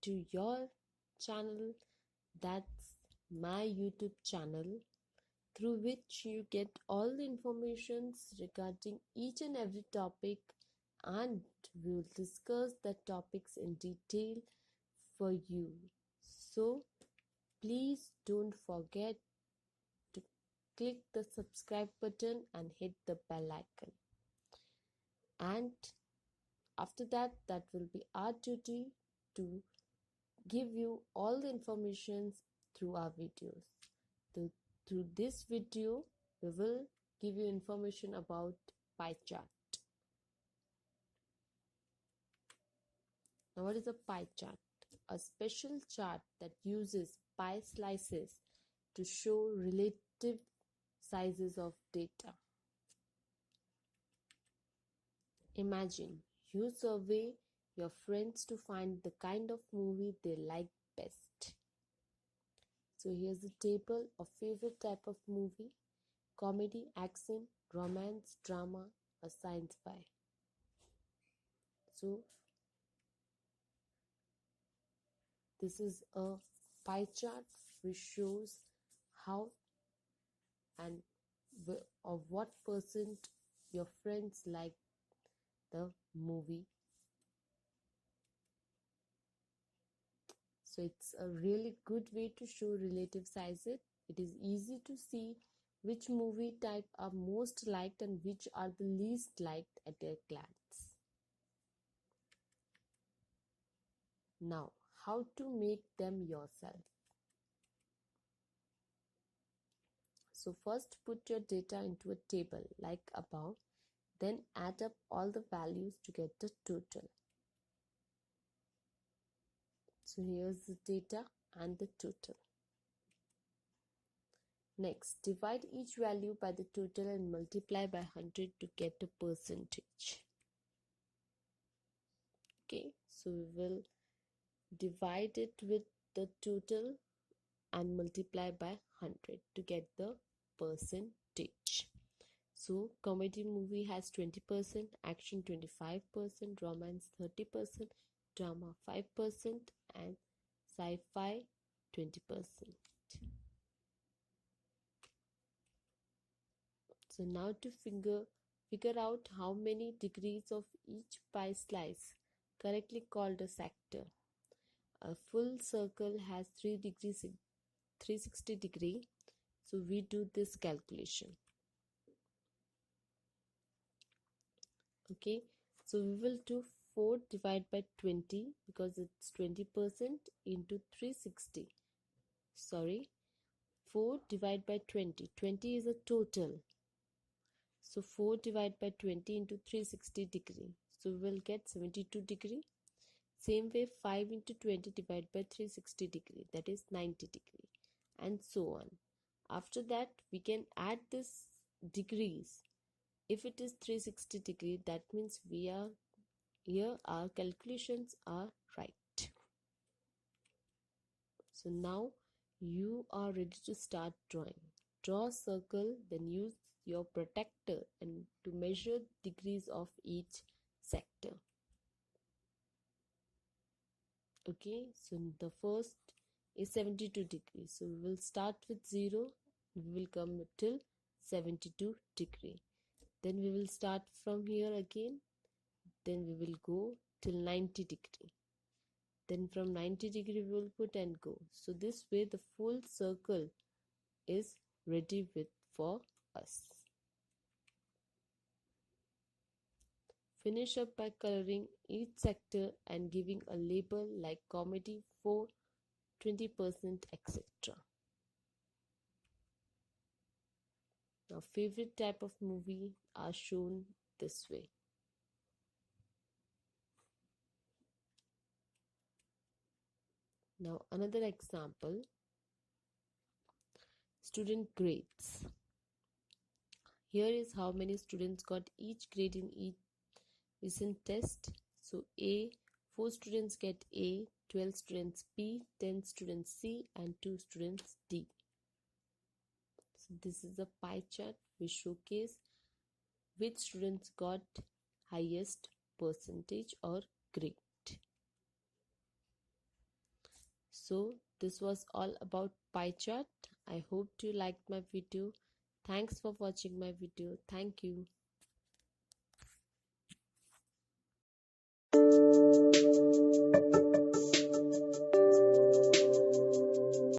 to your channel, that's my YouTube channel, through which you get all the informations regarding each and every topic, and we will discuss the topics in detail for you. So please don't forget to click the subscribe button and hit the bell icon. And after that will be our duty to give you all the informations through our videos. Through this video, we will give you information about pie chart. Now, what is a pie chart? A special chart that uses pie slices to show relative sizes of data. Imagine you survey your friends to find the kind of movie they like best. So here's a table of favorite type of movie: comedy, action, romance, drama, or sci-fi. So this is a pie chart which shows how and of what percent your friends like the movie. So it's a really good way to show relative sizes. It is easy to see which movie type are most liked and which are the least liked at a glance. Now, how to make them yourself? So first put your data into a table like above, then add up all the values to get the total. So here's the data and the total. Next, divide each value by the total and multiply by 100 to get a percentage. Okay, so we will divide it with the total and multiply by 100 to get the percentage. So comedy movie has 20%, action 25%, romance 30%, drama 5%, and sci-fi 20%. So now to figure out how many degrees of each pie slice, correctly called a sector. A full circle has 360 degrees. So we do this calculation. Okay, so we will do 4 divided by 20 because it's 20% into 360. Sorry, 4 divided by 20. 20 is a total. So 4 divided by 20 into 360 degree. So we will get 72 degree. Same way 5 into 20 divided by 360 degree, that is 90 degree, and so on. After that we can add this degrees. If it is 360 degree, that means here our calculations are right. So now you are ready to start drawing. Draw a circle, then use your protractor and to measure degrees of each sector. Okay, so the first is 72 degrees. So we will start with 0. We will come till 72 degree. Then we will start from here again. Then we will go till 90 degree. Then from 90 degree we will put and go. So this way the full circle is ready for us. Finish up by coloring each sector and giving a label like comedy 4, 20%, etc. Now favorite type of movie are shown this way. Now another example, student grades. Here is how many students got each grade in each recent test. So 4 students get A, 12 students B, 10 students C, and 2 students D. So this is a pie chart which showcase which students got highest percentage or grade. So this was all about pie chart. I hope you liked my video. Thanks for watching my video. Thank you.